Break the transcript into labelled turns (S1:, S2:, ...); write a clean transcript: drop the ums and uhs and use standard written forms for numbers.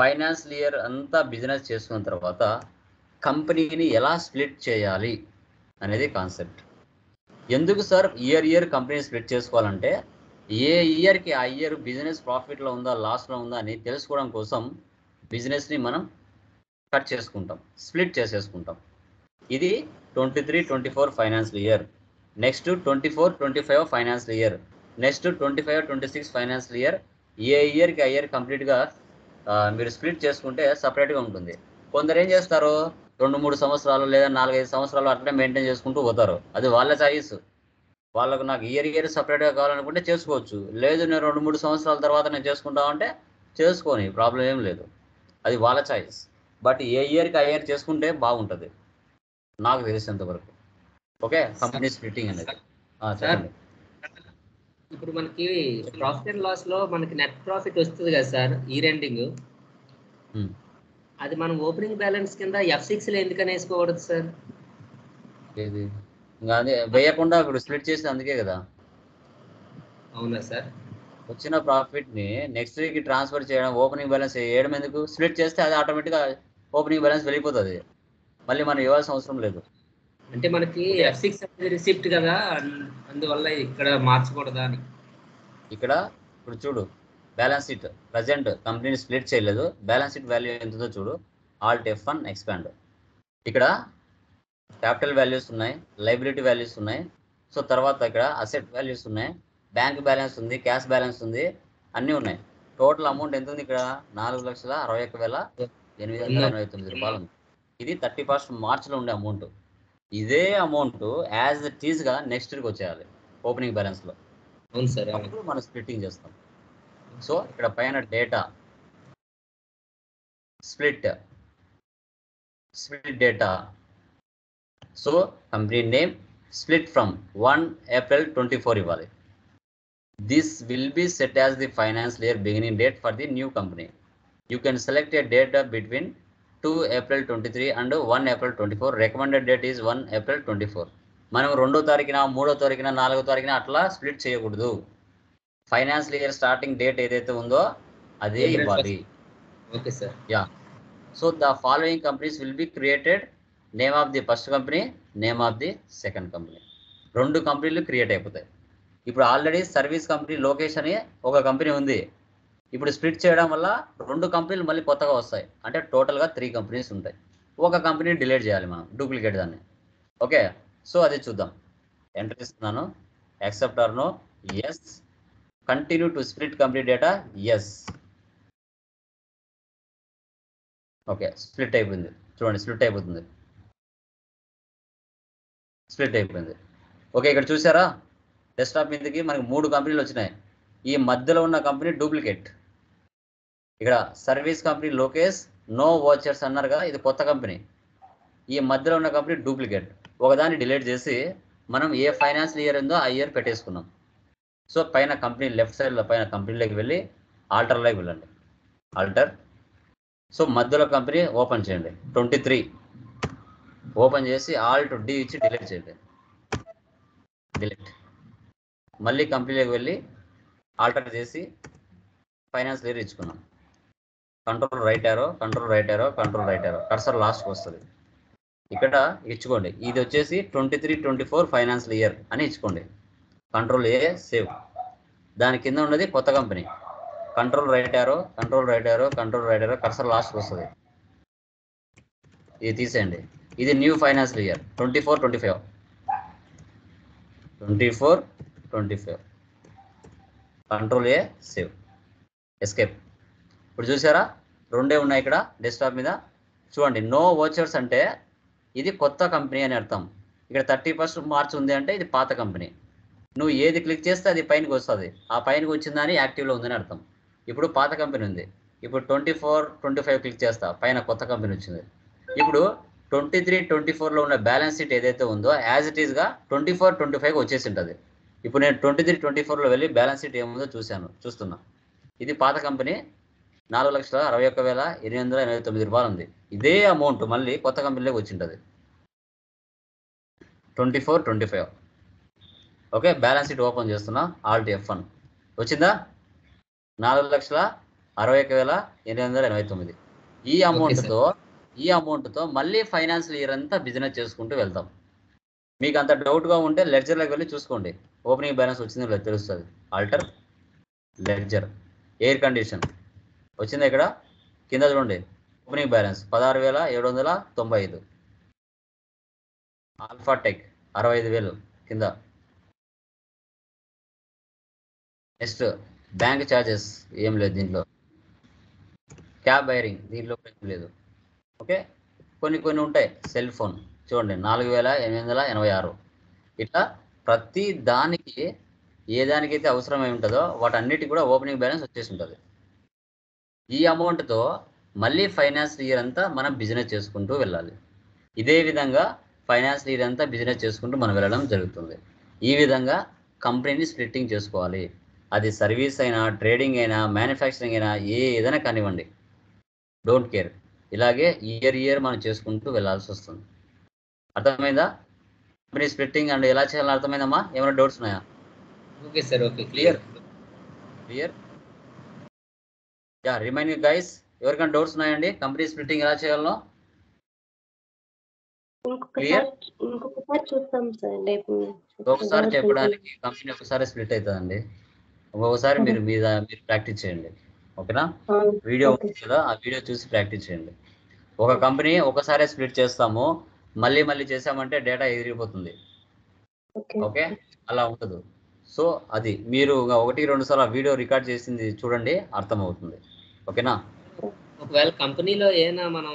S1: Financial year అంతా business చేసుకున్న తర్వాత కంపెనీని ఎలా స్ప్లిట్ చేయాలి అనేది కాన్సెప్ట్. ఎందుకు సార్ ఇయర్ కంపెనీ స్ప్లిట్ చేసుకోవాలంటే ఏ ఇయర్కి ఆ ఇయర్ బిజినెస్ ప్రాఫిట్లో ఉందా లాస్లో ఉందా అని తెలుసుకోవడం కోసం బిజినెస్ని మనం కట్ చేసుకుంటాం, స్ప్లిట్ చేసేసుకుంటాం. ఇది 23-24 financial year, next 24-25 financial year, next 25-26 financial year. ఏ ఇయర్కి ఆ ఇయర్ కంప్లీట్గా మీరు స్ప్లిట్ చేసుకుంటే సపరేట్గా ఉంటుంది. కొందరు ఏం చేస్తారు 2-3 సంవత్సరాలు లేదా 4-5 సంవత్సరాలు అట్లే మెయింటైన్ చేసుకుంటూ పోతారు. అది వాళ్ళ చాయిస్. వాళ్ళకు నాకు ఇయర్ సపరేట్గా కావాలనుకుంటే చేసుకోవచ్చు, లేదు నేను 2-3 సంవత్సరాల తర్వాత నేను చేసుకుంటామంటే చేసుకొని ప్రాబ్లం ఏం లేదు, అది వాళ్ళ చాయిస్. బట్ ఏ ఇయర్కి ఆ ఇయర్ చేసుకుంటే బాగుంటుంది నాకు తెలిసినంత వరకు. ఓకే, కంపెనీ స్ప్లిట్టింగ్ అనేది. చెప్పండి.
S2: ఇప్పుడు మనకి ప్రాఫిట్ అండ్ లాస్ లో మనకి నెట్ ప్రాఫిట్ వస్తుంది కదా సార్ ఇయర్ ఎండింగ్, అది మనం ఓపెనింగ్ బ్యాలెన్స్ కింద F6 లో ఎందుకని వేసుకోకూడదు సార్?
S1: ఇది ఇంకా అదే వేయకుండా ఇప్పుడు స్ప్లిట్ చేసి అందుకే కదా.
S2: అవునా సార్?
S1: వచ్చిన ప్రాఫిట్ని నెక్స్ట్ వీక్ ట్రాన్స్ఫర్ చేయడం, ఓపెనింగ్ బ్యాలెన్స్ వేయడం ఎందుకు? స్ప్లిట్ చేస్తే అది ఆటోమేటిక్గా ఓపెనింగ్ బ్యాలెన్స్ వెళ్ళిపోతుంది, మళ్ళీ మనం ఇవ్వాల్సిన అవసరం లేదు.
S2: అంటే మనకి F6 అనేది రిసిప్ట్ కదా, అందువల్ల ఇక్కడ మార్చకూడదా అని.
S1: ఇక్కడ ఇప్పుడు చూడు, బ్యాలెన్స్ షీట్ ప్రజెంట్ కంపెనీని స్ప్లిట్ చేయలేదు, బ్యాలెన్స్ షీట్ వాల్యూ ఎంతుందో చూడు. Alt F1 expand. ఇక్కడ క్యాపిటల్ వాల్యూస్ ఉన్నాయి, లైబిలిటీ వాల్యూస్ ఉన్నాయి, సో తర్వాత ఇక్కడ అసెట్ వాల్యూస్ ఉన్నాయి, బ్యాంక్ బ్యాలెన్స్ ఉంది, క్యాష్ బ్యాలెన్స్ ఉంది, అన్నీ ఉన్నాయి. టోటల్ అమౌంట్ ఎంత ఉంది ఇక్కడ? 4,61,889 రూపాయలు ఉంది. ఇది 31st మార్చ్లో ఉండే అమౌంట్. ఇదే అమౌంట్ యాజ్ ఇట్ ఈస్గా నెక్స్ట్ వీక్ వచ్చేయాలి ఓపెనింగ్ బ్యాలెన్స్లో.
S2: అవును సార్,
S1: అప్పుడు మనం స్ప్లిట్టింగ్ చేస్తాం. సో ఇక్కడ పైన data split data. So company name split from 1 April 24 ఇవ్వాలి. This will be set as the financial year beginning date for the new company. You can select a date between 2 April 23 and 1 April 24. Recommended date is 1 April 24. మనం 2వ తారీఖున 3వ తారీఖున 4వ తారీఖున అట్లా split చేయకూడదు. ఫైనాన్షియల్ ఇయర్ స్టార్టింగ్ డేట్ ఏదైతే ఉందో అదే ఇవ్వాలి.
S2: Okay sir.
S1: Yeah. So the following companies will be created. Name of the first company, name of the second company. 2 కంపెనీలు క్రియేట్ అయిపోతాయి. ఇప్పుడు ఆల్రెడీ సర్వీస్ కంపెనీ లోకేష్ అని ఒక కంపెనీ ఉంది. ఇప్పుడు స్ప్లిట్ చేయడం వల్ల 2 కంపెనీలు మళ్ళీ కొత్తగా వస్తాయి, అంటే టోటల్గా 3 కంపెనీస్ ఉంటాయి. ఒక కంపెనీ డిలీట్ చేయాలి మనం, డూప్లికేట్ దాన్ని. ఓకే, సో అది చూద్దాం. ఎంటర్ ఇస్తున్నాను, accept or no, yes. Continue to split complete data, yes. Okay, split అయిపోయింది. చూడండి, స్ప్లిట్ అయిపోతుంది, స్ప్లిట్ అయిపోయింది. ఓకే, ఇక్కడ చూసారా డెస్క్టాప్ మీదకి మనకి 3 కంపెనీలు వచ్చినాయి. ఈ మధ్యలో ఉన్న కంపెనీ డూప్లికేట్. ఇక్కడ service company Lokesh, no vouchers అన్నారుగా, ఇది కొత్త కంపెనీ. ఈ మధ్యలో ఉన్న కంపెనీ డూప్లికేట్. ఒకదాన్ని డిలీట్ చేసి మనం ఏ ఫైనాన్షియల్ ఇయర్ ఉందో ఆ ఇయర్ పెట్టేసుకున్నాం. సో పైన కంపెనీ లెఫ్ట్ సైడ్లో పైన కంపెనీలోకి వెళ్ళి ఆల్టర్లోకి వెళ్ళండి, ఆల్టర్. సో మధ్యలో కంపెనీ ఓపెన్ చేయండి, 23 ఓపెన్ చేసి ఆల్ట్ D ఇచ్చి డిలీట్ చేయండి, డిలీట్. మళ్ళీ కంపెనీలోకి వెళ్ళి ఆల్టర్ చేసి ఫైనాన్స్ ఇయర్ ఇచ్చుకున్నాం. Control right arrow, control right arrow, control right arrow, cursor లాస్ట్కి వస్తుంది. ఇక్కడ ఇచ్చుకోండి, ఇది వచ్చేసి 23-24 ఫైనాన్షియల్ ఇయర్ అని ఇచ్చుకోండి. Control A save. దాని కింద ఉన్నది కొత్త company. Control right arrow, control right arrow, control right arrow, cursor లాస్ట్కి వస్తుంది. ఇది తీసేయండి. ఇది new financial year 24-25. 24-25 control A save, escape. ఇప్పుడు చూసారా 2 ఉన్నాయి ఇక్కడ డెస్క్టాప్ మీద. చూడండి, నో వాచర్స్ అంటే ఇది కొత్త కంపెనీ అని అర్థం. ఇక్కడ 31st మార్చ్ ఉంది అంటే ఇది పాత కంపెనీ. నువ్వు ఏది క్లిక్ చేస్తే అది పైనకి వస్తుంది, ఆ పైనకి వచ్చిందని యాక్టివ్లో ఉందని అర్థం. ఇప్పుడు పాత కంపెనీ ఉంది. ఇప్పుడు 24-25 క్లిక్ చేస్తా, పైన కొత్త కంపెనీ వచ్చింది. ఇప్పుడు 23-24లో ఉన్న బ్యాలెన్స్ షీట్ ఏదైతే ఉందో యాజ్ ఇట్ ఈస్గా 24-25 వచ్చేసి ఉంటుంది. ఇప్పుడు నేను 23-24లో వెళ్ళి బ్యాలెన్స్ షీట్ ఏముందో చూస్తున్నా. ఇది పాత కంపెనీ, 4,61,889 రూపాయలు ఉంది. ఇదే అమౌంట్ మళ్ళీ కొత్త కంపెనీలోకి వచ్చింటుంది 24-25. ఓకే, బ్యాలెన్స్ షీట్ ఓపెన్ చేస్తున్నా, ఆల్ట్ F1 వచ్చిందా? 61,889. ఈ అమౌంట్తో మళ్ళీ ఫైనాన్షియల్ ఇయర్ అంతా బిజినెస్ చేసుకుంటూ వెళ్తాం. మీకు అంత డౌట్గా ఉంటే లెడ్జర్లోకి వెళ్ళి చూసుకోండి. ఓపెనింగ్ బ్యాలెన్స్ వచ్చిందో లేదు తెలుస్తుంది. ఆల్టర్ లెడ్జర్, ఎయిర్ కండిషన్ వచ్చింది ఇక్కడ కింద చూడండి. Opening balance 16,795. ఆల్ఫాటెక్ 65,000 కింద. నెక్స్ట్ బ్యాంక్ ఛార్జెస్ ఏం లేదు దీంట్లో. క్యాబ్ వైరింగ్ దీంట్లో ఏం లేదు. ఓకే, కొన్ని ఉంటాయి. సెల్ ఫోన్ చూడండి 4,886. ఇట్లా ప్రతి దానికి ఏ దానికైతే అవసరమై ఉంటుందో వాటన్నిటికి కూడా ఓపెనింగ్ బ్యాలెన్స్ వచ్చేసి ఉంటుంది. ఈ అమౌంట్తో మళ్ళీ ఫైనాన్షియల్ ఇయర్ అంతా మనం బిజినెస్ చేసుకుంటూ వెళ్ళాలి. ఇదే విధంగా ఫైనాన్షియల్ ఇయర్ అంతా బిజినెస్ చేసుకుంటూ మనం వెళ్ళడం జరుగుతుంది. ఈ విధంగా కంపెనీని స్ప్లిట్టింగ్ చేసుకోవాలి. అది సర్వీస్ అయినా, ట్రేడింగ్ అయినా, మ్యానుఫ్యాక్చరింగ్ అయినా ఏదైనా కానివ్వండి, డోంట్ కేర్. ఇలాగే ఇయర్ మనం చేసుకుంటూ వెళ్ళాల్సి వస్తుంది. అర్థమైందా? కంపెనీ స్ప్లిట్టింగ్ అండ్ ఎలా చేయాలని అర్థమైందమ్మా? ఏమైనా డౌట్స్ ఉన్నాయా?
S2: Okay sir, okay, clear.
S1: Yeah, remaining guys ఎవరికైనా డౌట్స్ ఉన్నాయండి కంపెనీ స్ప్లిట్టింగ్ ఎలా చేయాలో?
S3: ఇంకొకసారి చూస్తాం సార్ రేపు.
S1: ఒకసారి చెప్పడానికి కంపెనీ ఒకసారి స్ప్లిట్ అవుతుందండి. ఇంకొకసారి మీరు ప్రాక్టీస్ చేయండి. ఓకేనా? వీడియో ఉంది కదా, ఆ వీడియో చూసి ప్రాక్టీస్ చేయండి. ఒక కంపెనీ ఒకసారి స్ప్లిట్ చేస్తాము, మళ్ళీ చేసామంటే డేటా ఎగిరిపోతుంది. ఓకే, అలా ఉండదు. సో అది మీరు 1-2 సార్లు వీడియో రికార్డ్ చేసింది చూడండి, అర్థమవుతుంది. ఓకేనా?
S2: ఒకవేళ కంపెనీలో ఏమైనా మనం